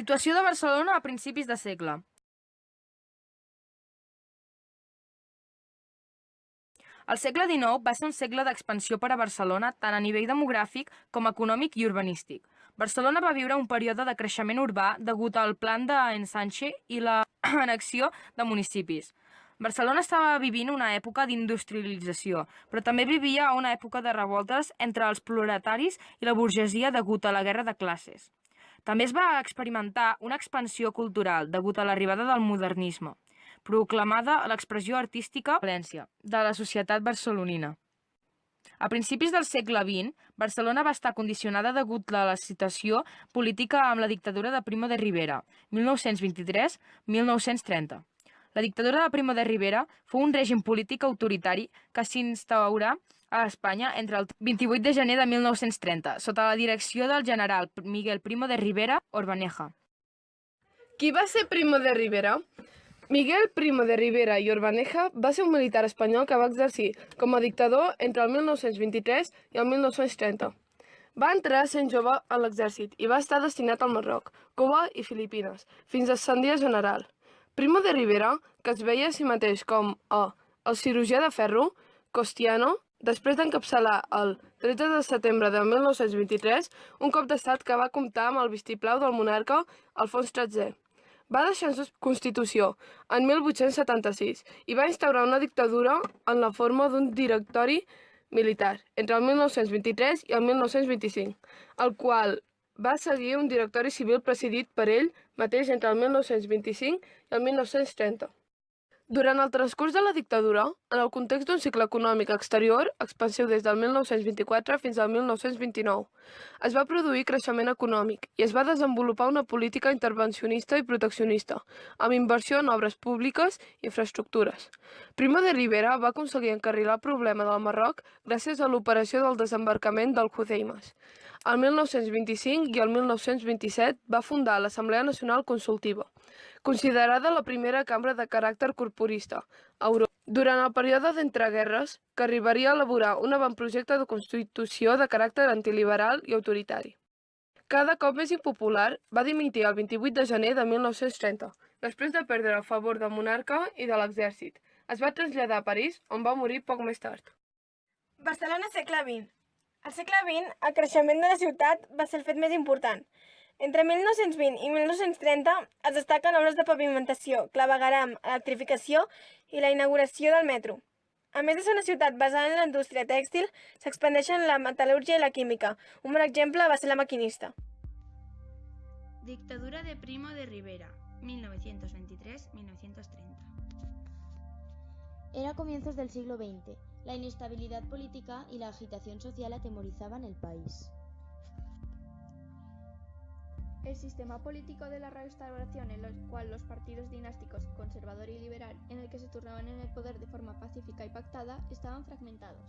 Situació de Barcelona a principis de segle. El segle XIX va ser un segle d'expansió per a Barcelona tant a nivell demogràfic com econòmic i urbanístic. Barcelona va viure un període de creixement urbà degut al plan d'Ensanche i la annexió de municipis. Barcelona estava vivint una època d'industrialització, però també vivia una època de revoltes entre els proletaris i la burgesia degut a la guerra de classes. També es va experimentar una expansió cultural degut a l'arribada del modernisme, proclamada l'expressió artística València de la societat barcelonina. A principis del segle XX, Barcelona va estar condicionada degut a la situació política amb la dictadura de Primo de Rivera, 1923-1930. La dictadura de Primo de Rivera fou un règim polític autoritari que s'instaurà a Espanya entre el 28 de gener de 1930, sota la direcció del general Miguel Primo de Rivera Orbaneja. Qui va ser Primo de Rivera? Miguel Primo de Rivera i Orbaneja va ser un militar espanyol que va exercir com a dictador entre el 1923 i el 1930. Va entrar sent jove a l'exèrcit i va estar destinat al Marroc, Cuba i Filipines, fins a ascendir a general. Primo de Rivera, que es veia a si mateix com el cirurgià de ferro, Costiano, després d'encapçalar el 13 de setembre de 1923 un cop d'estat que va comptar amb el vistiplau del monarca Alfons XIII. Va deixar en Constitució en 1876 i va instaurar una dictadura en la forma d'un directori militar entre el 1923 i el 1925, el qual va seguir un directori civil presidit per ell mateix entre el 1925 i el 1930. Durant el transcurs de la dictadura, en el context d'un cicle econòmic exterior expansiu des del 1924 fins al 1929, es va produir creixement econòmic i es va desenvolupar una política intervencionista i proteccionista, amb inversió en obres públiques i infraestructures. Primo de Rivera va aconseguir encarrilar el problema del Marroc gràcies a l'operació del desembarcament del Hudeimes. El 1925 i el 1927 va fundar l'Assemblea Nacional Consultiva, considerada la primera cambra de caràcter corporista a Europa. Durant el període d'entreguerres, que arribaria a elaborar un avantprojecte de constitució de caràcter antiliberal i autoritari. Cada cop més impopular, va dimitir el 28 de gener de 1930, després de perdre el favor del monarca i de l'exèrcit. Es va traslladar a París, on va morir poc més tard. Barcelona segle XX. Al segle XX, el creixement de la ciutat va ser el fet més important. Entre 1920 i 1930 es destaquen obres de pavimentació, clavegueram, electrificació i la inauguració del metro. A més de ser una ciutat basada en la indústria tèxtil, s'expandeixen la metal·lúrgia i la química. Un bon exemple va ser la maquinista. Dictadura de Primo de Rivera, 1923-1930. Era comienzos del siglo XX. La inestabilidad política y la agitación social atemorizaban el país. El sistema político de la Restauración, en el cual los partidos dinásticos conservador y liberal, en el que se turnaban en el poder de forma pacífica y pactada, estaban fragmentados.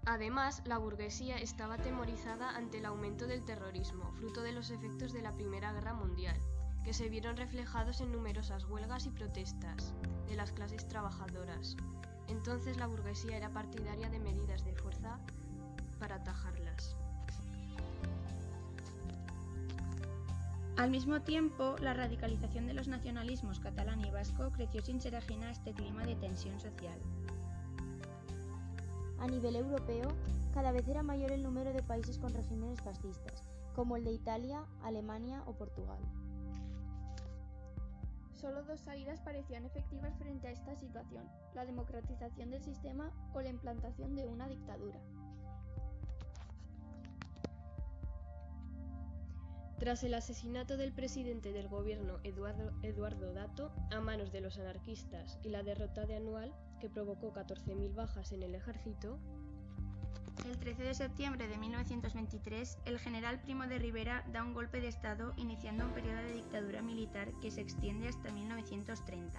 Además, la burguesía estaba atemorizada ante el aumento del terrorismo, fruto de los efectos de la Primera Guerra Mundial, que se vieron reflejados en numerosas huelgas y protestas de las clases trabajadoras. Entonces la burguesía era partidaria de medidas de fuerza para atajarlas. Al mismo tiempo, la radicalización de los nacionalismos catalán y vasco creció sin ser ajena a este clima de tensión social. A nivel europeo, cada vez era mayor el número de países con regímenes fascistas, como el de Italia, Alemania o Portugal. Solo dos salidas parecían efectivas frente a esta situación: la democratización del sistema o la implantación de una dictadura. Tras el asesinato del presidente del gobierno Eduardo Dato a manos de los anarquistas y la derrota de Anual, que provocó 14.000 bajas en el ejército, el 13 de septiembre de 1923, el general Primo de Rivera da un golpe de Estado iniciando un periodo de dictadura militar que se extiende hasta 1930.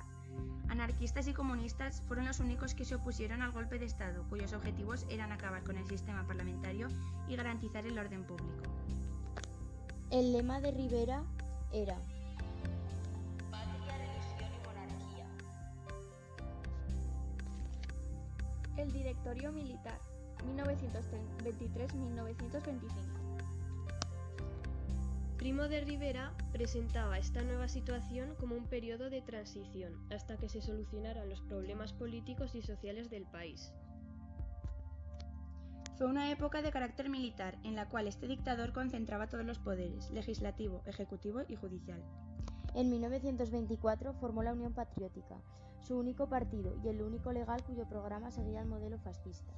Anarquistas y comunistas fueron los únicos que se opusieron al golpe de Estado, cuyos objetivos eran acabar con el sistema parlamentario y garantizar el orden público. El lema de Rivera era Patria, religión y monarquía. El directorio militar. 1923-1925. Primo de Rivera presentaba esta nueva situación como un periodo de transición hasta que se solucionaran los problemas políticos y sociales del país. Fue una época de carácter militar en la cual este dictador concentraba todos los poderes, legislativo, ejecutivo y judicial. En 1924 formó la Unión Patriótica, su único partido y el único legal cuyo programa seguía el modelo fascista.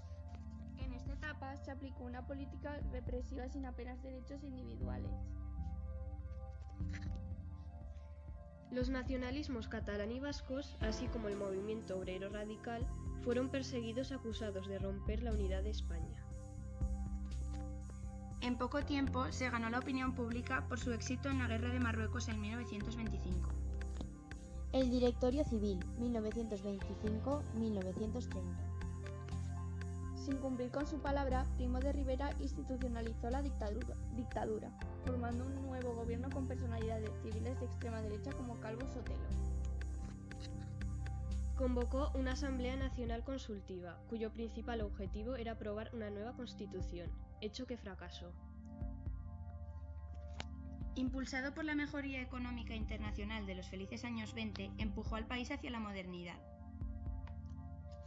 En esta etapa se aplicó una política represiva sin apenas derechos individuales. Los nacionalismos catalán y vascos, así como el movimiento obrero radical, fueron perseguidos acusados de romper la unidad de España. En poco tiempo se ganó la opinión pública por su éxito en la Guerra de Marruecos en 1925. El Directorio Civil, 1925-1930. Sin cumplir con su palabra, Primo de Rivera institucionalizó la dictadura, formando un nuevo gobierno con personalidades civiles de extrema derecha como Calvo Sotelo. Convocó una Asamblea Nacional Consultiva, cuyo principal objetivo era aprobar una nueva constitución, hecho que fracasó. Impulsado por la mejoría económica internacional de los felices años 20, empujó al país hacia la modernidad.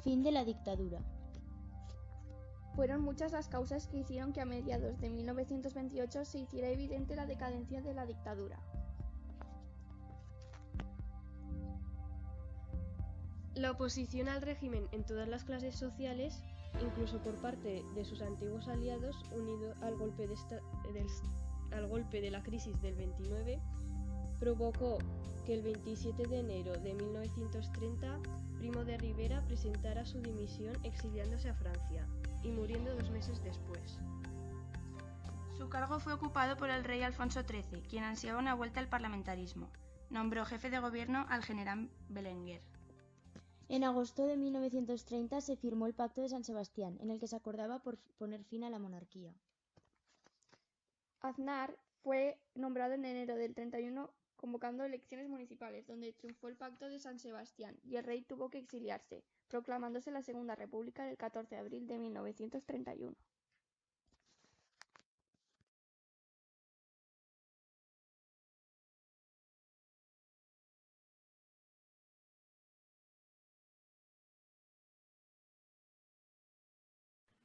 Fin de la dictadura. Fueron muchas las causas que hicieron que a mediados de 1928 se hiciera evidente la decadencia de la dictadura. La oposición al régimen en todas las clases sociales, incluso por parte de sus antiguos aliados, unido al golpe de la crisis del 29, provocó que el 27 de enero de 1930 Primo de Rivera presentara su dimisión exiliándose a Francia y muriendo 2 meses después. Su cargo fue ocupado por el rey Alfonso XIII, quien ansiaba una vuelta al parlamentarismo. Nombró jefe de gobierno al general Belenguer. En agosto de 1930 se firmó el Pacto de San Sebastián, en el que se acordaba por poner fin a la monarquía. Aznar fue nombrado en enero del 31 convocando elecciones municipales, donde triunfó el Pacto de San Sebastián y el rey tuvo que exiliarse, proclamándose la Segunda República el 14 de abril de 1931.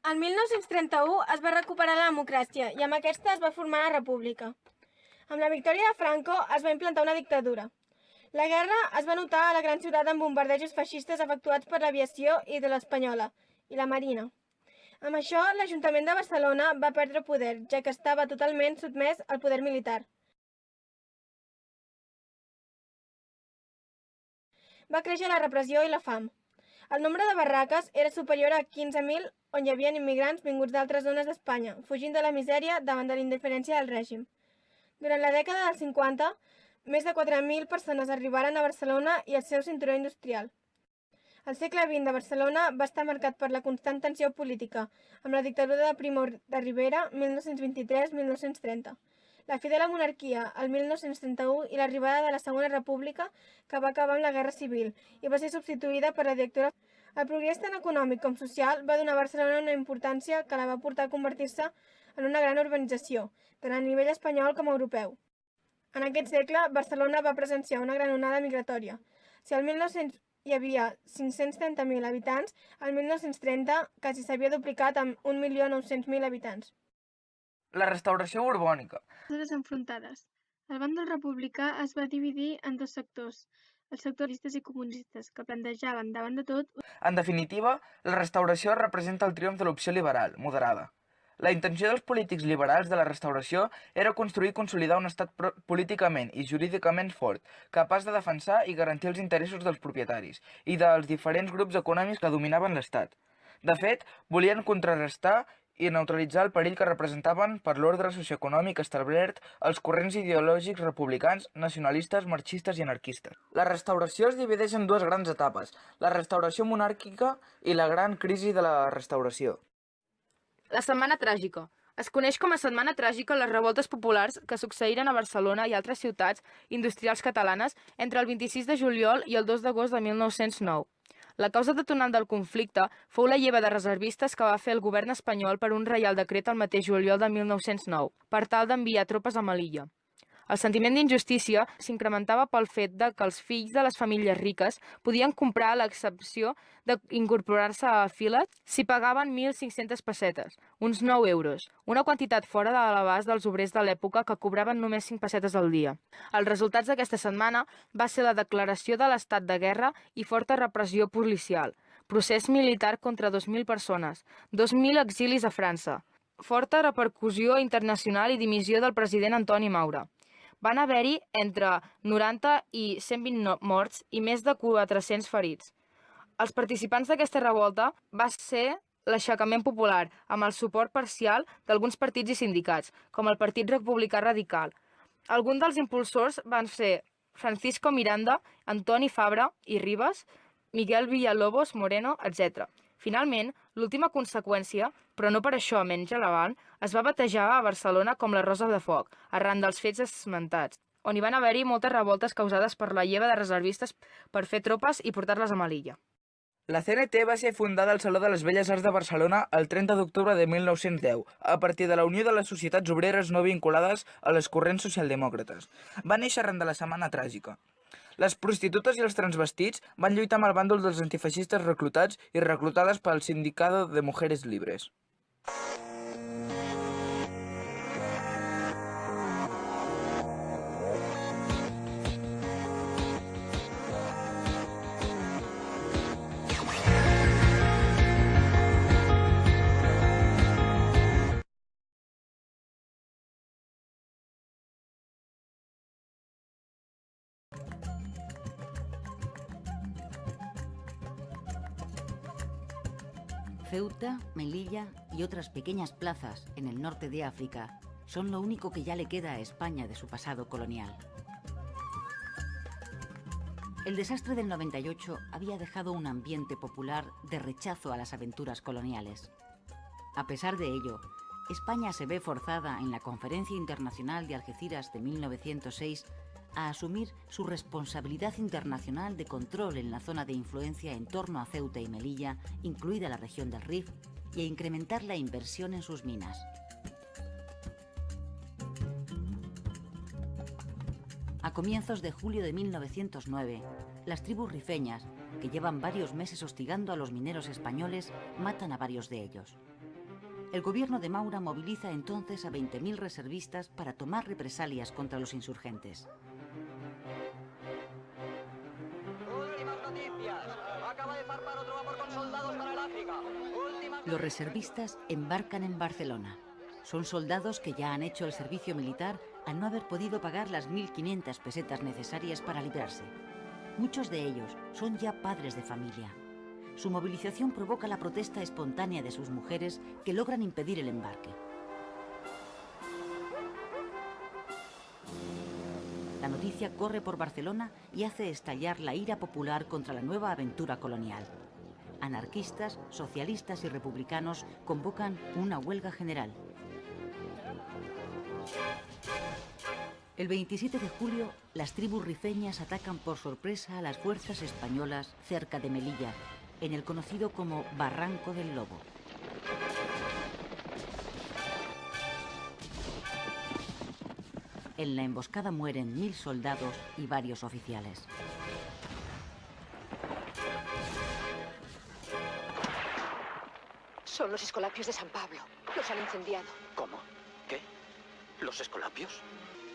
El 1931 es va recuperar la democràcia i amb aquesta es va formar la república. Amb la victòria de Franco es va implantar una dictadura. La guerra es va notar a la gran ciutat amb bombardejos feixistes efectuats per l'aviació i de l'espanyola i la marina. Amb això, l'Ajuntament de Barcelona va perdre poder, ja que estava totalment sotmès al poder militar. Va créixer la repressió i la fam. El nombre de barraques era superior a 15.000, on hi havia immigrants vinguts d'altres zones d'Espanya, fugint de la misèria davant de la indiferència del règim. Durant la dècada dels 50, més de 4.000 persones arribaren a Barcelona i el seu cinturó industrial. El segle XX de Barcelona va estar marcat per la constant tensió política, amb la dictadura de Primo de Rivera, 1923-1930, la fi de la monarquia, el 1931, i l'arribada de la Segona República, que va acabar amb la Guerra Civil i va ser substituïda per la dictadura. El progrés tant econòmic com social va donar a Barcelona una importància que la va portar a convertir-se en una gran urbanització, tant a nivell espanyol com europeu. En aquest segle, Barcelona va presenciar una gran onada migratòria. Si al 1900 hi havia 530.000 habitants, al 1930 quasi s'havia duplicat amb 1.900.000 habitants. La restauració borbònica. Les enfrontades. El bàndol republicà es va dividir en dos sectors, els sectoristes i comunistes, que plantejaven davant de tot. En definitiva, la restauració representa el triomf de l'opció liberal, moderada. La intenció dels polítics liberals de la restauració era construir i consolidar un estat políticament i jurídicament fort, capaç de defensar i garantir els interessos dels propietaris i dels diferents grups econòmics que dominaven l'estat. De fet, volien contrarrestar i neutralitzar el perill que representaven per l'ordre socioeconòmic establert els corrents ideològics republicans, nacionalistes, marxistes i anarquistes. La restauració es divideix en dues grans etapes, la restauració monàrquica i la gran crisi de la restauració. La Setmana Tràgica. Es coneix com a Setmana Tràgica les revoltes populars que succeïren a Barcelona i altres ciutats industrials catalanes entre el 26 de juliol i el 2 d'agost de 1909. La causa detonant del conflicte fou la lleva de reservistes que va fer el govern espanyol per un reial decret el mateix juliol de 1909, per tal d'enviar tropes a Melilla. El sentiment d'injustícia s'incrementava pel fet de que els fills de les famílies riques podien comprar l'excepció d'incorporar-se a files si pagaven 1.500 pessetes, uns 9 euros, una quantitat fora de l'abast dels obrers de l'època que cobraven només 5 pessetes al dia. Els resultats d'aquesta setmana va ser la declaració de l'estat de guerra i forta repressió policial, procés militar contra 2.000 persones, 2.000 exilis a França, forta repercussió internacional i dimissió del president Antoni Maura. Van haver-hi entre 90 i 120 morts i més de 400 ferits. Els participants d'aquesta revolta va ser l'aixecament popular, amb el suport parcial d'alguns partits i sindicats, com el Partit Republicà Radical. Alguns dels impulsors van ser Francisco Miranda, Antoni Fabra i Ribas, Miguel Villalobos Moreno, etc. Finalment, l'última conseqüència, però no per això menys rellevant, es va batejar a Barcelona com la Rosa de Foc, arran dels fets esmentats, on hi van haver-hi moltes revoltes causades per la lleva de reservistes per fer tropes i portar-les a Melilla. La CNT va ser fundada al Saló de les Belles Arts de Barcelona el 30 d'octubre de 1910, a partir de la unió de les societats obreres no vinculades a les corrents socialdemòcrates. Va néixer arran de la Setmana Tràgica. Les prostitutes i els transvestits van lluitar amb el bàndol dels antifeixistes reclutats i reclutades pel Sindicato de Mujeres Libres. Ceuta, Melilla y otras pequeñas plazas en el norte de África son lo único que ya le queda a España de su pasado colonial. El desastre del 98 había dejado un ambiente popular de rechazo a las aventuras coloniales. A pesar de ello, España se ve forzada en la Conferencia Internacional de Algeciras de 1906 a asumir su responsabilidad internacional de control en la zona de influencia en torno a Ceuta y Melilla, incluida la región del Rif, y a incrementar la inversión en sus minas. A comienzos de julio de 1909, las tribus rifeñas, que llevan varios meses hostigando a los mineros españoles, matan a varios de ellos. El gobierno de Maura moviliza entonces a 20.000 reservistas para tomar represalias contra los insurgentes. Los reservistas embarcan en Barcelona. Son soldados que ya han hecho el servicio militar al no haber podido pagar las 1.500 pesetas necesarias para librarse. Muchos de ellos son ya padres de familia. Su movilización provoca la protesta espontánea de sus mujeres que logran impedir el embarque. La noticia corre por Barcelona y hace estallar la ira popular contra la nueva aventura colonial. Anarquistas, socialistas y republicanos convocan una huelga general. El 27 de julio, las tribus rifeñas atacan por sorpresa a las fuerzas españolas cerca de Melilla, en el conocido como Barranco del Lobo. En la emboscada mueren 1.000 soldados y varios oficiales. Son los escolapios de San Pablo. Los han incendiado. ¿Cómo? ¿Qué? ¿Los escolapios?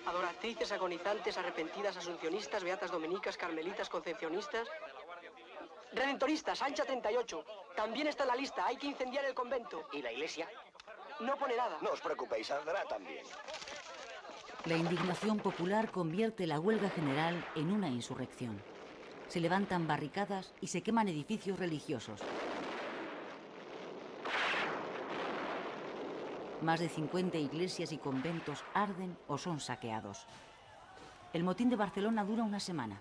Adoratrices, agonizantes, arrepentidas, asuncionistas, beatas dominicas, carmelitas, concepcionistas... Redentoristas, Ancha 38. También está en la lista, hay que incendiar el convento. ¿Y la iglesia? No pone nada. No os preocupéis, arderá también. La indignación popular convierte la huelga general en una insurrección. Se levantan barricadas y se queman edificios religiosos. Más de 50 iglesias y conventos arden o son saqueados. El motín de Barcelona dura una semana.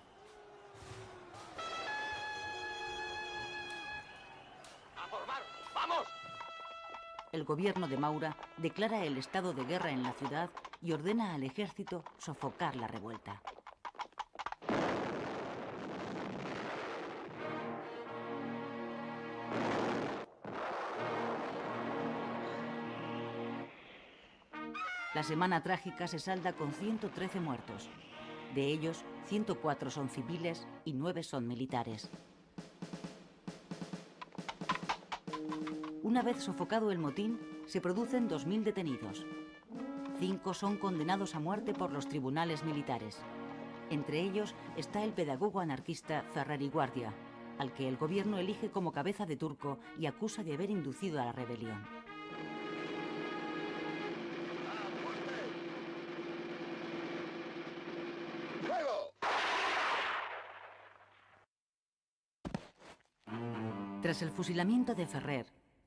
¡A formar! ¡Vamos! El gobierno de Maura declara el estado de guerra en la ciudad y ordena al ejército sofocar la revuelta. La semana trágica se salda con 113 muertos. De ellos, 104 son civiles y 9 son militares. Una vez sofocado el motín, se producen 2.000 detenidos. 5 son condenados a muerte por los tribunales militares. Entre ellos está el pedagogo anarquista Ferrer y Guardia, al que el gobierno elige como cabeza de turco y acusa de haber inducido a la rebelión. Tras el fusilamiento de Ferrer,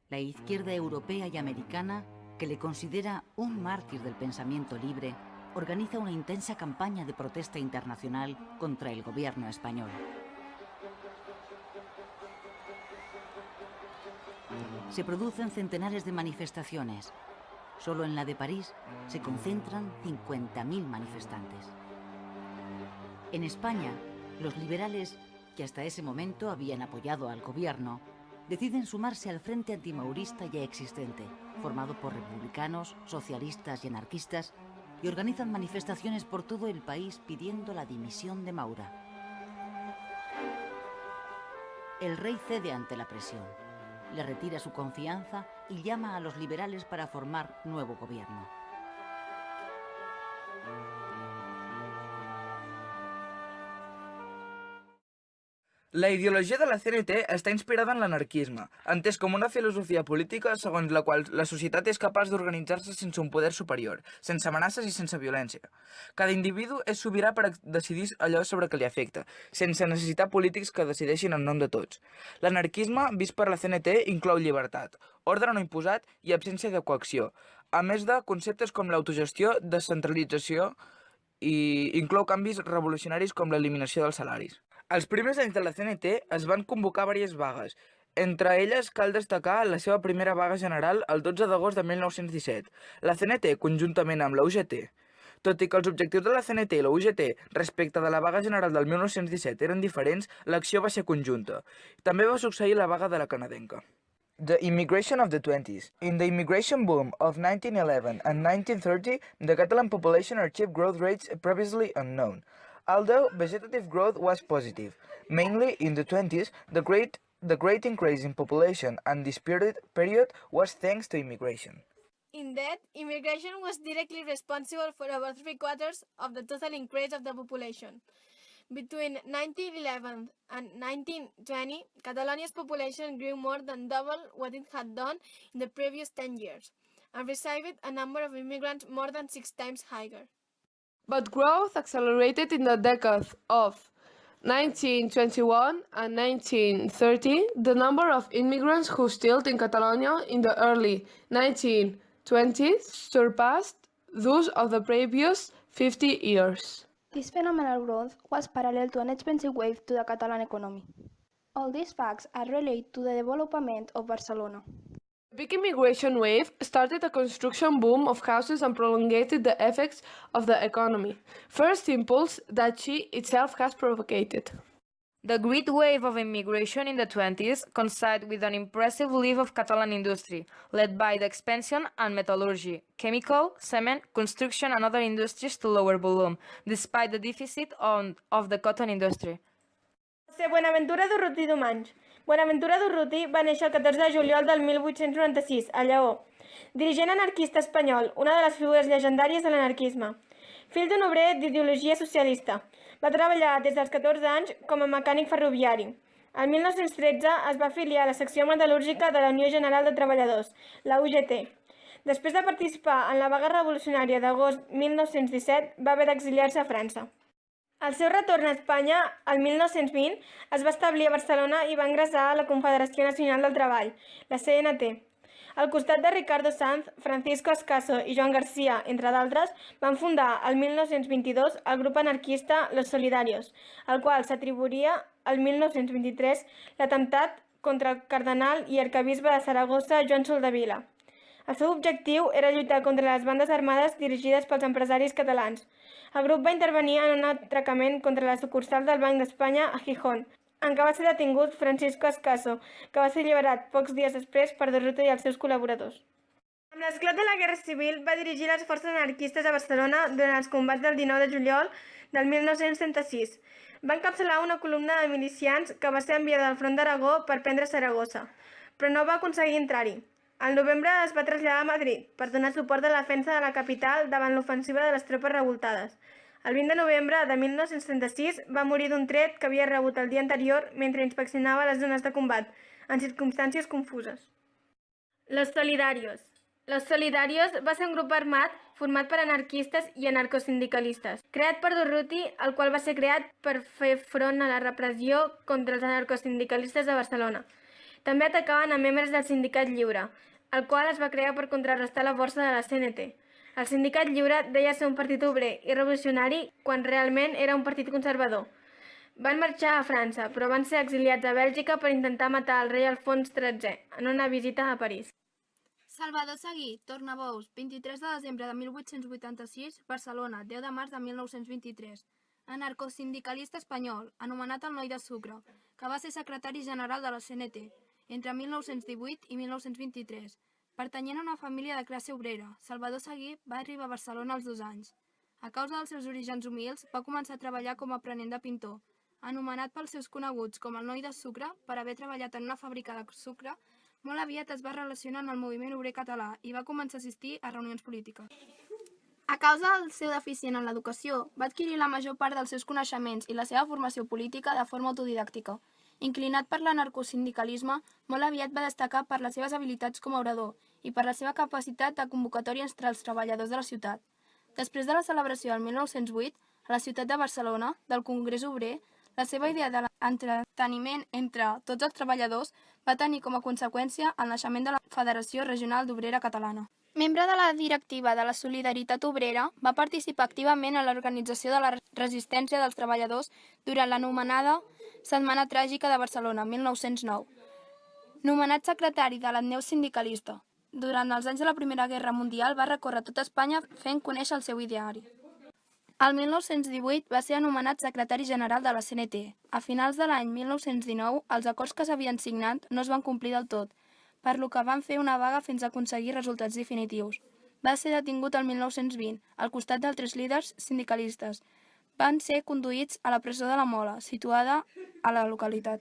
la izquierda europea y americana, que le considera un mártir del pensamiento libre, organiza una intensa campaña de protesta internacional contra el gobierno español. Se producen centenares de manifestaciones. Solo en la de París se concentran 50.000 manifestantes. En España, los liberales, que hasta ese momento habían apoyado al gobierno, deciden sumarse al frente antimaurista ya existente, formado por republicanos, socialistas y anarquistas, y organizan manifestaciones por todo el país pidiendo la dimisión de Maura. El rey cede ante la presión, le retira su confianza y llama a los liberales para formar nuevo gobierno. La ideologia de la CNT està inspirada en l'anarquisme, entès com una filosofia política segons la qual la societat és capaç d'organitzar-se sense un poder superior, sense amenaces i sense violència. Cada individu és sobirà per decidir allò sobre què li afecta, sense necessitar polítics que decideixin en nom de tots. L'anarquisme, vist per la CNT, inclou llibertat, ordre no imposat i absència de coacció, a més de conceptes com l'autogestió, descentralització i inclou canvis revolucionaris com l'eliminació dels salaris. Els primers anys de la CNT es van convocar diverses vagues. Entre elles cal destacar la seva primera vaga general el 12 d'agost de 1917. La CNT, conjuntament amb la UGT. Tot i que els objectius de la CNT i la UGT respecte de la vaga general del 1917 eren diferents, l'acció va ser conjunta. També va succeir la vaga de la canadenca. The immigration of the 20s. In the immigration boom of 1911 and 1930, the Catalan population achieved growth rates previously unknown. Although vegetative growth was positive, mainly in the 20s, the great increase in population and this period was thanks to immigration. Indeed, immigration was directly responsible for about 3/4 of the total increase of the population. Between 1911 and 1920, Catalonia's population grew more than double what it had done in the previous 10 years, and received a number of immigrants more than 6 times higher. But growth accelerated in the decades of 1921 and 1930. The number of immigrants who settled in Catalonia in the early 1920s surpassed those of the previous 50 years. This phenomenal growth was parallel to an expansive wave to the Catalan economy. All these facts are related to the development of Barcelona. The big immigration wave started a construction boom of houses and prolongated the effects of the economy, first impulse that she itself has propagated. The great wave of immigration in the 20s coincided with an impressive wave of Catalan industry, led by the expansion and metallurgy, chemical, cement, construction and other industries to lower volume, despite the deficit of the cotton industry. José Buenaventura d'Urruti d'Humans. Buenaventura d'Urruti va néixer el 14 de juliol del 1896, a Lleó. Dirigent anarquista espanyol, una de les figures llegendàries de l'anarquisme. Fill d'un obrer d'ideologia socialista. Va treballar des dels 14 anys com a mecànic ferroviari. El 1913 es va afiliar a la secció metal·lúrgica de la Unió General de Treballadors, la UGT. Després de participar en la vaga revolucionària d'agost 1917, va haver d'exiliar-se a França. Al seu retorn a Espanya, el 1920, es va establir a Barcelona i va ingressar a la Confederació Nacional del Treball, la CNT. Al costat de Ricardo Sanz, Francisco Ascaso i Joan García, entre d'altres, van fundar el 1922 el grup anarquista Los Solidarios, al qual s'atribuiria el 1923 l'atemptat contra el cardenal i arquebisbe de Saragossa, Joan Soldevila. El seu objectiu era lluitar contra les bandes armades dirigides pels empresaris catalans. El grup va intervenir en un atracament contra la sucursal del Banc d'Espanya a Gijón, en què va ser detingut Francisco Ascaso, que va ser alliberat pocs dies després per Durruti i els seus col·laboradors. Amb l'esclat de la Guerra Civil va dirigir les forces anarquistes a Barcelona durant els combats del 19 de juliol del 1936. Va encapçalar una columna de milicians que va ser enviada al front d'Aragó per prendre Saragossa, però no va aconseguir entrar-hi. Al novembre es va traslladar a Madrid per donar suport a la defensa de la capital davant l'ofensiva de les tropes revoltades. El 20 de novembre de 1936 va morir d'un tret que havia rebut el dia anterior mentre inspeccionava les zones de combat, en circumstàncies confuses. Los Solidarios. Los Solidarios va ser un grup armat format per anarquistes i anarcosindicalistes, creat per Durruti, el qual va ser creat per fer front a la repressió contra els anarcosindicalistes de Barcelona. També atacaven a membres del Sindicat Lliure, el qual es va crear per contrarrestar la força de la CNT. El Sindicat Lliure deia ser un partit obrer i revolucionari quan realment era un partit conservador. Van marxar a França, però van ser exiliats a Bèlgica per intentar matar el rei Alfons XIII en una visita a París. Salvador Seguí, Tornabous, 23 de desembre de 1886, Barcelona, 10 de març de 1923. Anarcosindicalista espanyol, anomenat el Noi de Sucre, que va ser secretari general de la CNT entre 1918 i 1923. Pertanyent a una família de classe obrera, Salvador Seguí va arribar a Barcelona als 2 anys. A causa dels seus orígens humils, va començar a treballar com a aprenent de pintor, anomenat pels seus coneguts com el Noi de Sucre per haver treballat en una fàbrica de sucre. Molt aviat es va relacionar amb el moviment obrer català i va començar a assistir a reunions polítiques. A causa del seu deficient en l'educació, va adquirir la major part dels seus coneixements i la seva formació política de forma autodidàctica. Inclinat per l'anarcosindicalisme, molt aviat va destacar per les seves habilitats com a orador i per la seva capacitat de convocatòria entre els treballadors de la ciutat. Després de la celebració del 1908, a la ciutat de Barcelona, del Congrés Obrer, la seva idea de l'entreteniment entre tots els treballadors va tenir com a conseqüència el naixement de la Federació Regional d'Obrera Catalana. Membre de la directiva de la Solidaritat Obrera, va participar activament en l'organització de la resistència dels treballadors durant l'anomenada Setmana Tràgica de Barcelona, 1909. Nomenat secretari de l'Ateneu Sindicalista, durant els anys de la Primera Guerra Mundial va recórrer tota Espanya fent conèixer el seu ideari. El 1918 va ser anomenat secretari general de la CNT. A finals de l'any 1919, els acords que s'havien signat no es van complir del tot, per lo que van fer una vaga fins a aconseguir resultats definitius. Va ser detingut el 1920, al costat d'altres líders sindicalistes. Van ser conduïts a la presó de la Mola, situada a la localitat.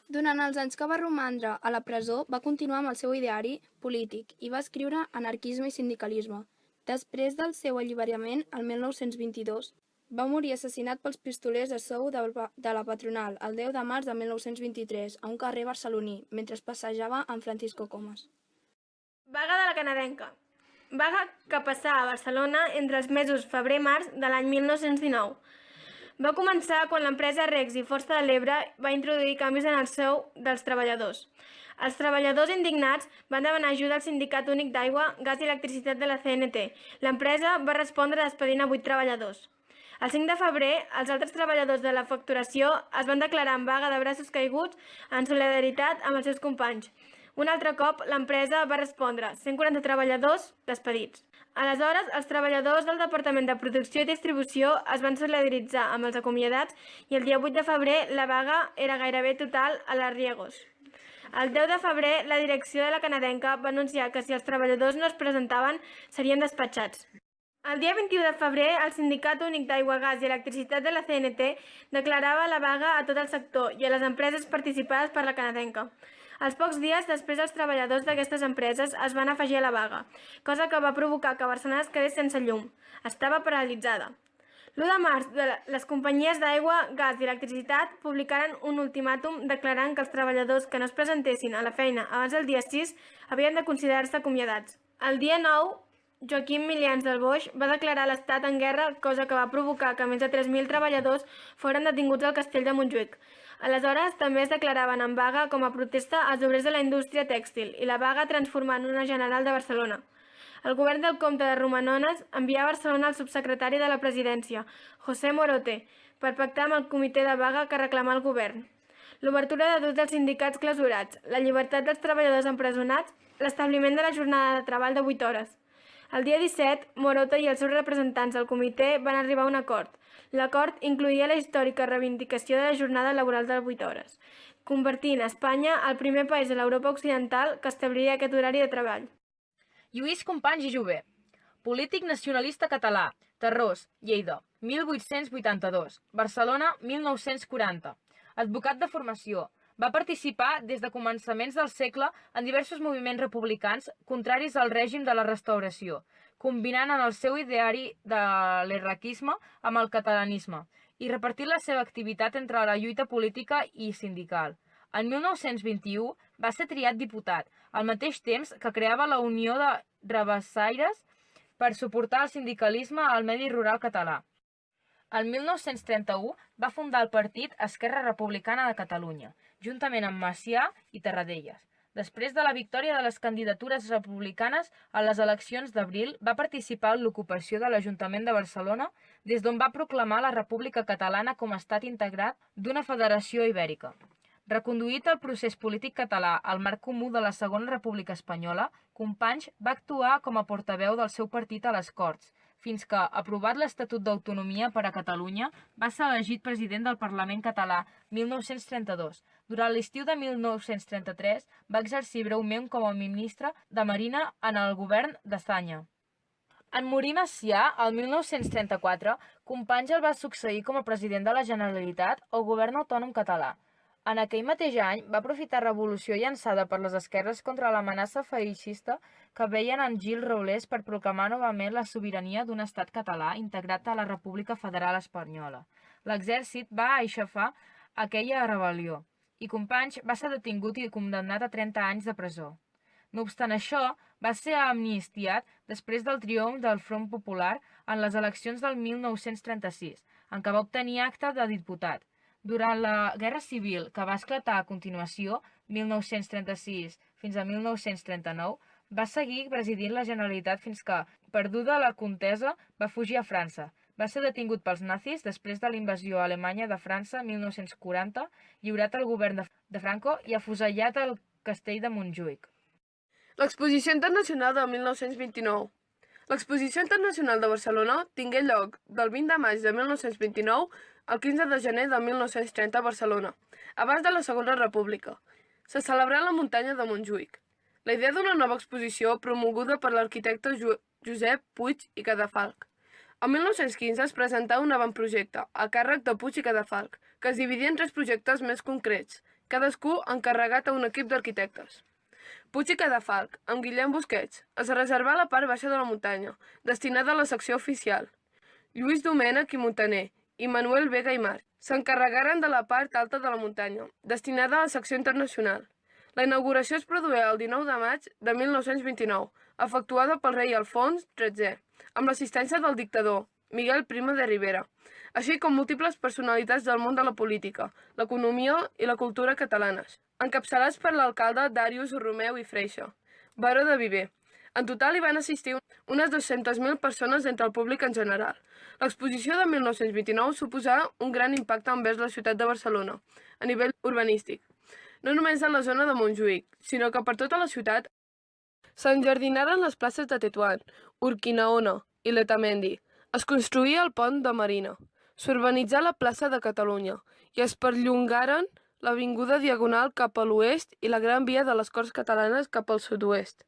Durant els anys que va romandre a la presó, va continuar amb el seu ideari polític i va escriure Anarquisme i sindicalisme. Després del seu alliberament, el 1922, va morir assassinat pels pistolers de sou de la patronal el 10 de març de 1923 a un carrer barceloní, mentre es passejava amb Francisco Comas. Vaga de la canadenca. Vaga que passà a Barcelona entre els mesos febrer-març de l'any 1919. Va començar quan l'empresa Regs i Força de l'Ebre va introduir canvis en el sou dels treballadors. Els treballadors indignats van demanar ajuda al Sindicat Únic d'Aigua, Gas i Electricitat de la CNT. L'empresa va respondre despedint a 8 treballadors. El 5 de febrer, els altres treballadors de la facturació es van declarar en vaga de braços caiguts en solidaritat amb els seus companys. Un altre cop, l'empresa va respondre, 140 treballadors despedits. Aleshores, els treballadors del Departament de Producció i Distribució es van solidaritzar amb els acomiadats i el dia 8 de febrer la vaga era gairebé total a les Riegos. El 10 de febrer, la direcció de la canadenca va anunciar que si els treballadors no es presentaven, serien despatxats. El dia 21 de febrer, el Sindicat Únic d'Aigua, Gas i Electricitat de la CNT declarava la vaga a tot el sector i a les empreses participades per la canadenca. Als pocs dies després, els treballadors d'aquestes empreses es van afegir a la vaga, cosa que va provocar que Barcelona es quedés sense llum. Estava paralitzada. L'1 de març, les companyies d'aigua, gas i electricitat publicaren un ultimàtum declarant que els treballadors que no es presentessin a la feina abans del dia 6 havien de considerar-se acomiadats. El dia 9, Joaquim Milians del Boix va declarar l'estat en guerra, cosa que va provocar que més de 3.000 treballadors foren detinguts al castell de Montjuïc. Aleshores, també es declaraven en vaga com a protesta als obrers de la indústria tèxtil i la vaga transformant una general de Barcelona. El govern del comte de Romanones envià a Barcelona el subsecretari de la presidència, José Morote, per pactar amb el comitè de vaga que reclamà el govern. L'obertura de tots dels sindicats clausurats, la llibertat dels treballadors empresonats, l'establiment de la jornada de treball de 8 hores. El dia 17, Morote i els seus representants del comitè van arribar a un acord. L'acord incloïa la històrica reivindicació de la jornada laboral de 8 hores, convertint Espanya el primer país de l'Europa occidental que establiria aquest horari de treball. Lluís Companys i Jové, polític nacionalista català, Tarròs, Lleida, 1882, Barcelona, 1940. Advocat de formació, va participar des de començaments del segle en diversos moviments republicans contraris al règim de la Restauració, combinant en el seu ideari de l'erraquisme amb el catalanisme i repartint la seva activitat entre la lluita política i sindical. En 1921 va ser triat diputat, al mateix temps que creava la Unió de Rabassaires per suportar el sindicalisme al medi rural català. El 1931 va fundar el partit Esquerra Republicana de Catalunya, juntament amb Macià i Tarradellas. Després de la victòria de les candidatures republicanes a les eleccions d'abril, va participar en l'ocupació de l'Ajuntament de Barcelona, des d'on va proclamar la República Catalana com a estat integrat d'una federació ibèrica. Reconduït el procés polític català al marc comú de la Segona República Espanyola, Companys va actuar com a portaveu del seu partit a les Corts, fins que, aprovat l'Estatut d'Autonomia per a Catalunya, va ser elegit president del Parlament català 1932. Durant l'estiu de 1933 va exercir breument com a ministre de Marina en el govern d'Espanya. En morir Macià, el 1934, Companys el va succeir com a president de la Generalitat o Govern Autònom Català. En aquell mateix any va aprofitar la revolució llançada per les esquerres contra l'amenaça feixista que veien en Gil Roblés per proclamar novament la sobirania d'un estat català integrat a la República Federal Espanyola. L'exèrcit va aixafar aquella rebel·lió i Companys va ser detingut i condemnat a 30 anys de presó. No obstant això, va ser amnistiat després del triomf del Front Popular en les eleccions del 1936, en què va obtenir acta de diputat. Durant la Guerra Civil, que va esclatar a continuació, 1936 fins a 1939, va seguir presidint la Generalitat fins que, perduda la contesa, va fugir a França. Va ser detingut pels nazis després de la invasió alemanya de França 1940, lliurat al govern de Franco i afusellat al castell de Montjuïc. L'Exposició Internacional del 1929. L'Exposició Internacional de Barcelona tingué lloc del 20 de maig de 1929 al 15 de gener de 1930 a Barcelona, abans de la Segona República. Se celebrà a la muntanya de Montjuïc. La idea d'una nova exposició promoguda per l'arquitecte Josep Puig i Cadafalch. El 1915 es presentà un avantprojecte, a càrrec de Puig i Cadafalch, que es dividia en 3 projectes més concrets, cadascú encarregat a un equip d'arquitectes. Puig i Cadafalch, amb Guillem Busquets, es reservà la part baixa de la muntanya, destinada a la secció oficial. Lluís Domènech i Montaner i Manuel Vega i March s'encarregaren de la part alta de la muntanya, destinada a la secció internacional. La inauguració es produïa el 19 de maig de 1929, efectuada pel rei Alfons XIII, amb l'assistència del dictador, Miguel Primo de Rivera, així com múltiples personalitats del món de la política, l'economia i la cultura catalanes, encapçalats per l'alcalde Darius Romeu i Freixa, baró de Viver. En total hi van assistir unes 200.000 persones entre el públic en general. L'exposició de 1929 suposà un gran impacte envers la ciutat de Barcelona, a nivell urbanístic. No només en la zona de Montjuïc, sinó que per tota la ciutat s'enjardinaren les places de Tetuan, Urquinaona i Letamendi. Es construïa el pont de Marina, s'urbanitzà la plaça de Catalunya i es perllongaren l'avinguda Diagonal cap a l'oest i la Gran Via de les Corts Catalanes cap al sud-oest.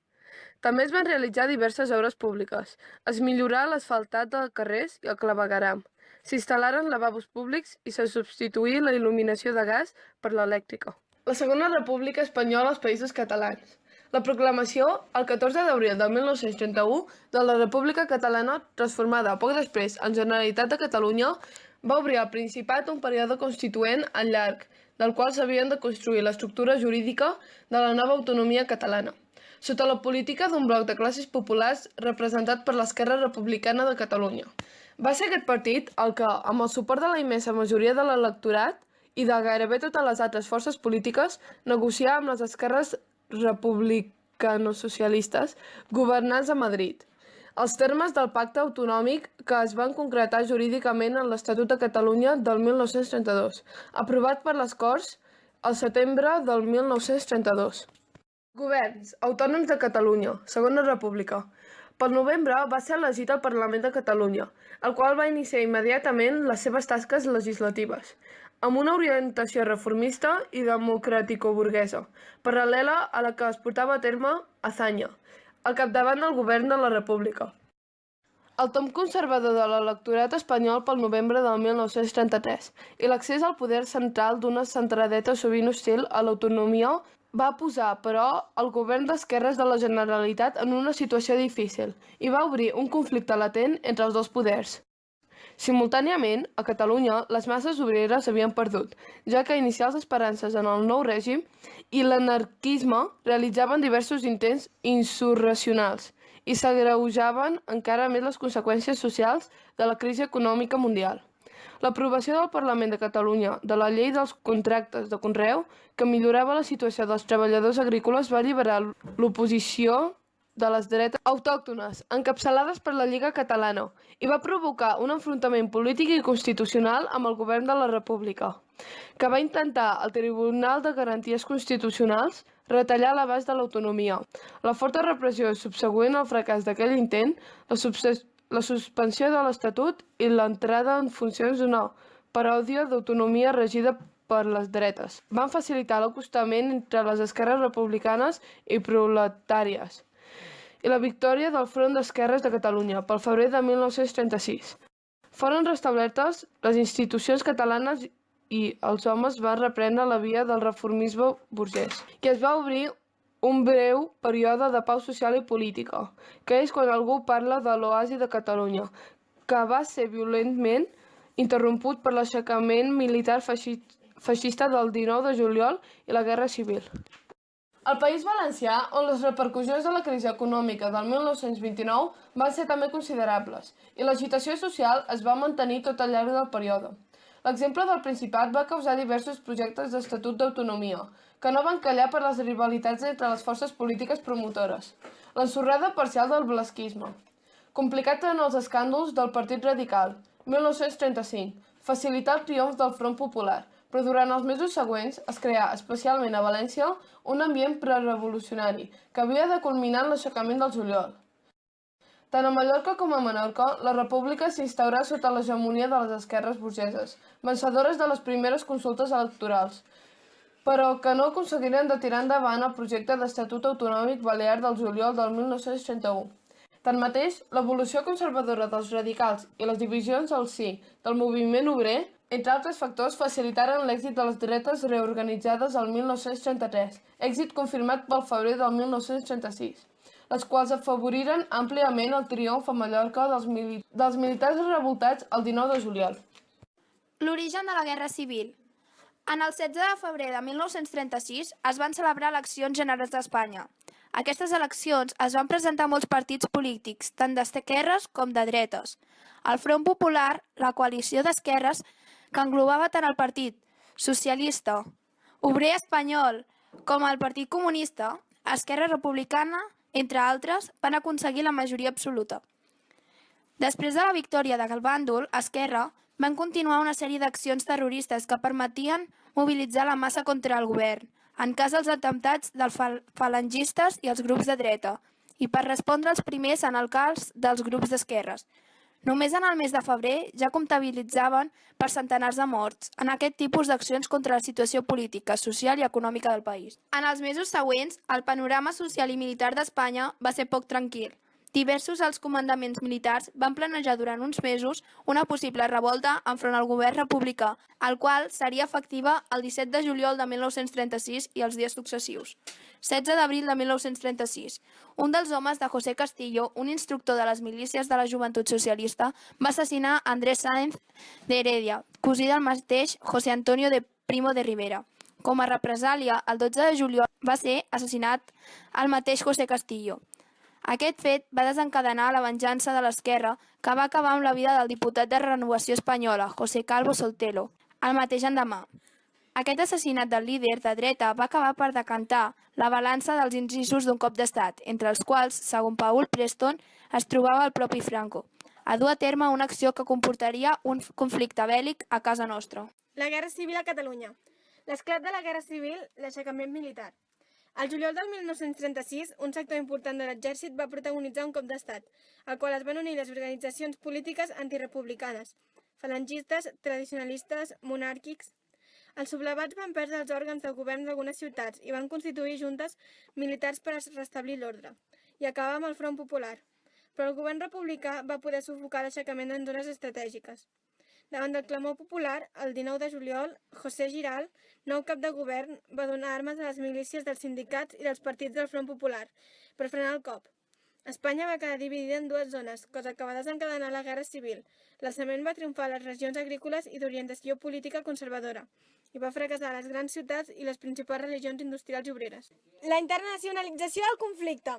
També es van realitzar diverses obres públiques. Es millorà l'asfaltat de carrers i el clavegueram. S'instal·laren lavabos públics i se substituí la il·luminació de gas per l'elèctrica. La Segona República Espanyola als Països Catalans. La proclamació, el 14 d'abril de 1931, de la República Catalana, transformada poc després en Generalitat de Catalunya, va obrir al Principat un període constituent al llarg, del qual s'havien de construir l'estructura jurídica de la nova autonomia catalana, sota la política d'un bloc de classes populars representat per l'Esquerra Republicana de Catalunya. Va ser aquest partit el que, amb el suport de la immensa majoria de l'electorat i de gairebé totes les altres forces polítiques, negocià amb les esquerres republicano-socialistes governants a Madrid els termes del pacte autonòmic que es van concretar jurídicament en l'Estatut de Catalunya del 1932, aprovat per les Corts al setembre del 1932. Governs autònoms de Catalunya, Segona República. Pel novembre va ser elegit al Parlament de Catalunya, el qual va iniciar immediatament les seves tasques legislatives, amb una orientació reformista i democràtico-burguesa, paral·lela a la que es portava a terme a Azanya, al capdavant del govern de la República. El tom conservador de l'electorat espanyol pel novembre del 1933 i l'accés al poder central d'una centradeta sovint hostil a l'autonomia va posar, però, el govern d'esquerres de la Generalitat en una situació difícil i va obrir un conflicte latent entre els dos poders. Simultàniament, a Catalunya, les masses obreres havien perdut, ja que inicials esperances en el nou règim i l'anarquisme realitzaven diversos intents insurreccionals i s'agreujaven encara més les conseqüències socials de la crisi econòmica mundial. L'aprovació del Parlament de Catalunya de la llei dels contractes de conreu, que millorava la situació dels treballadors agrícoles, va alliberar l'oposició de les dretes autòctones, encapçalades per la Lliga Catalana, i va provocar un enfrontament polític i constitucional amb el govern de la República, que va intentar el Tribunal de Garanties Constitucionals retallar l'abast de l'autonomia. La forta repressió subsegüent al fracàs d'aquell intent, la suspensió de l'Estatut i l'entrada en funcions d'una paròdia d'autonomia regida per les dretes van facilitar l'acostament entre les esquerres republicanes i proletàries i la victòria del Front d'Esquerres de Catalunya pel febrer de 1936. Foren restablertes les institucions catalanes i els homes van reprendre la via del reformisme burgès, i es va obrir un breu període de pau social i política, que és quan algú parla de l'oasi de Catalunya, que va ser violentament interromput per l'aixecament militar feixista del 19 de juliol i la Guerra Civil. Al País Valencià, on les repercussions de la crisi econòmica del 1929 van ser també considerables, i l'agitació social es va mantenir tot al llarg del període. L'exemple del Principat va causar diversos projectes d'estatut d'autonomia, que no van callar per les rivalitats entre les forces polítiques promotores. L'ensorrada parcial del blasquisme. Complicat en els escàndols del Partit Radical, 1935, facilitar el triomf del Front Popular, però durant els mesos següents es creà, especialment a València, un ambient prerevolucionari, que havia de culminar en l'aixecament del juliol. Tant a Mallorca com a Menorca, la república s'instaurà sota l'hegemonia de les esquerres burgeses, vencedores de les primeres consultes electorals, però que no aconseguiren de tirar endavant el projecte d'Estatut Autonòmic Balear del juliol del 1931. Tanmateix, l'evolució conservadora dels radicals i les divisions al si del moviment obrer, entre altres factors, facilitaren l'èxit de les dretes reorganitzades el 1933, èxit confirmat pel febrer del 1936, les quals afavoriren àmpliament el triomf a Mallorca dels militars revoltats el 19 de juliol. L'origen de la Guerra Civil. En el 16 de febrer de 1936 es van celebrar eleccions generals d'Espanya. Aquestes eleccions es van presentar molts partits polítics, tant d'esquerres com de dretes. El Front Popular, la coalició d'esquerres, que englobava tant el Partit Socialista, Obrer Espanyol, com el Partit Comunista, Esquerra Republicana, entre altres, van aconseguir la majoria absoluta. Després de la victòria del bàndol, Esquerra, van continuar una sèrie d'accions terroristes que permetien mobilitzar la massa contra el govern, en cas dels atemptats dels falangistes i els grups de dreta, i per respondre els primers en el cas dels grups d'esquerres. Només en el mes de febrer ja comptabilitzaven per centenars de morts en aquest tipus d'accions contra la situació política, social i econòmica del país. En els mesos següents, el panorama social i militar d'Espanya va ser poc tranquil. Diversos alts comandaments militars van planejar durant uns mesos una possible revolta enfront al govern republicà, el qual seria efectiva el 17 de juliol de 1936 i els dies successius. 16 d'abril de 1936. Un dels homes de José Castillo, un instructor de les milícies de la Joventut Socialista, va assassinar Andrés Sáenz de Heredia, cosí del mateix José Antonio de Primo de Rivera. Com a represàlia, el 12 de juliol va ser assassinat el mateix José Castillo. Aquest fet va desencadenar la venjança de l'esquerra, que va acabar amb la vida del diputat de Renovació Espanyola, José Calvo Sotelo, el mateix endemà. Aquest assassinat del líder de dreta va acabar per decantar la balança dels incisos d'un cop d'estat, entre els quals, segons Paul Preston, es trobava el propi Franco, a dur a terme una acció que comportaria un conflicte bèl·lic a casa nostra. La Guerra Civil a Catalunya. L'esclat de la Guerra Civil, l'aixecament militar. Al juliol del 1936, un sector important de l'exèrcit va protagonitzar un cop d'estat, al qual es van unir les organitzacions polítiques antirepublicanes, falangistes, tradicionalistes, monàrquics. Els sublevats van perdre els òrgans de govern d'algunes ciutats i van constituir juntes militars per a restablir l'ordre. i acabar amb el Front Popular, però el govern republicà va poder sufocar l'aixecament en zones estratègiques. Davant del clamor popular, el 19 de juliol, José Giral, nou cap de govern, va donar armes a les milícies dels sindicats i dels partits del Front Popular per frenar el cop. Espanya va quedar dividida en dues zones, cosa que va desencadenar la Guerra Civil. L'alçament va triomfar a les regions agrícoles i d'orientació política conservadora i va fracassar a les grans ciutats i les principals religions industrials i obreres. La internacionalització del conflicte.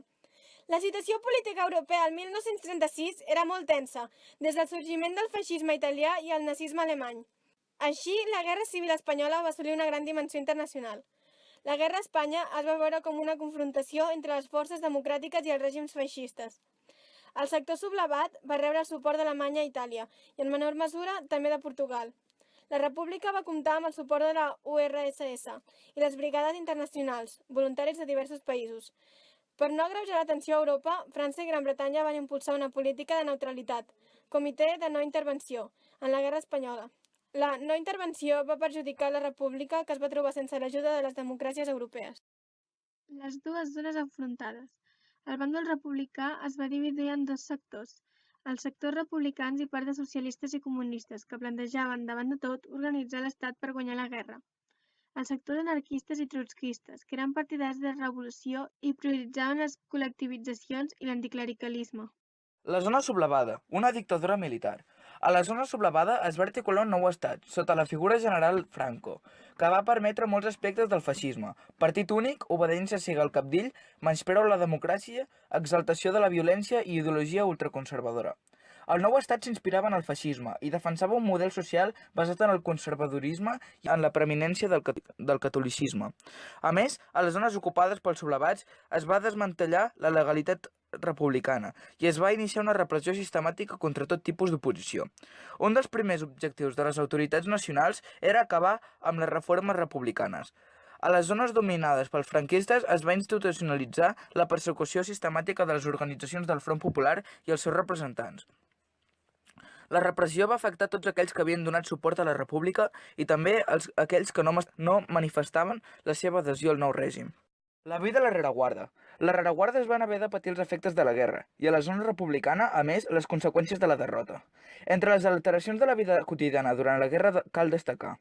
La situació política europea al 1936 era molt tensa, des del sorgiment del feixisme italià i el nazisme alemany. Així, la Guerra Civil espanyola va assolir una gran dimensió internacional. La Guerra a Espanya es va veure com una confrontació entre les forces democràtiques i els règims feixistes. El sector sublevat va rebre el suport d'Alemanya i Itàlia, i en menor mesura també de Portugal. La República va comptar amb el suport de la URSS i les brigades internacionals, voluntaris de diversos països. Per no agreujar la tensió a Europa, França i Gran Bretanya van impulsar una política de neutralitat, Comitè de No Intervenció, en la Guerra Espanyola. La no intervenció va perjudicar la República, que es va trobar sense l'ajuda de les democràcies europees. Les dues zones enfrontades. El bàndol republicà es va dividir en dos sectors, els sectors republicans i part de socialistes i comunistes, que plantejaven, davant de tot, organitzar l'Estat per guanyar la guerra. El sector d'anarquistes i trotskistes, que eren partidaris de revolució i prioritzaven les col·lectivitzacions i l'anticlericalisme. La zona sublevada, una dictadura militar. A la zona sublevada es va articular un nou estat, sota la figura general Franco, que va permetre molts aspectes del feixisme: partit únic, obediència cega al cabdill, menyspreu a la democràcia, exaltació de la violència i ideologia ultraconservadora. El nou estat s'inspirava en el feixisme i defensava un model social basat en el conservadorisme i en la preeminència del catolicisme. A més, a les zones ocupades pels sublevats es va desmantellar la legalitat republicana i es va iniciar una repressió sistemàtica contra tot tipus d'oposició. Un dels primers objectius de les autoritats nacionals era acabar amb les reformes republicanes. A les zones dominades pels franquistes es va institucionalitzar la persecució sistemàtica de les organitzacions del Front Popular i els seus representants. La repressió va afectar tots aquells que havien donat suport a la República i també aquells que no manifestaven la seva adhesió al nou règim. La vida a la rereguarda. Les rereguardes van haver de patir els efectes de la guerra i a la zona republicana, a més, les conseqüències de la derrota. Entre les alteracions de la vida quotidiana durant la guerra cal destacar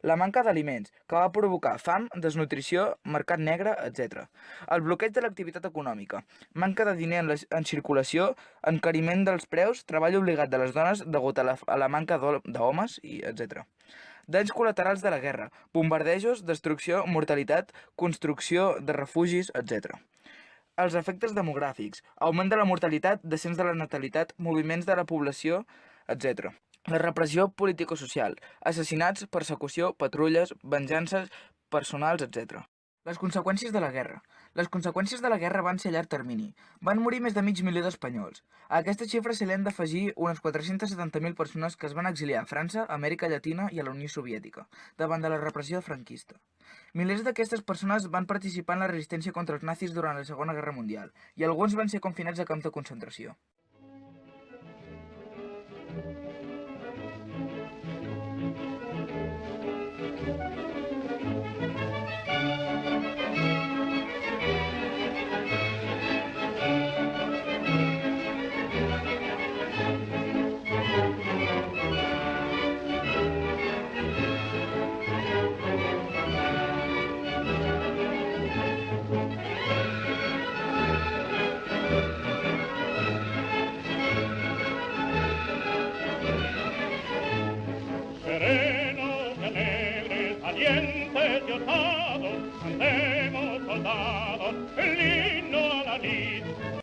la manca d'aliments, que va provocar fam, desnutrició, mercat negre, etc. El bloqueig de l'activitat econòmica, manca de diner en circulació, encariment dels preus, treball obligat de les dones degut a la manca d'homes, etc. Danys col·laterals de la guerra, bombardejos, destrucció, mortalitat, construcció de refugis, etc. Els efectes demogràfics, augment de la mortalitat, descens de la natalitat, moviments de la població, etc. La repressió político-social, assassinats, persecució, patrulles, venjances personals, etc. Les conseqüències de la guerra. Les conseqüències de la guerra van ser a llarg termini. Van morir més de 500.000 d'espanyols. A aquesta xifra se li han d'afegir unes 470.000 persones que es van exiliar a França, Amèrica Llatina i a la Unió Soviètica, davant de la repressió franquista. Milers d'aquestes persones van participar en la resistència contra els nazis durant la Segona Guerra Mundial i alguns van ser confinats a camps de concentració. Cantemos soldados el himno a la lid.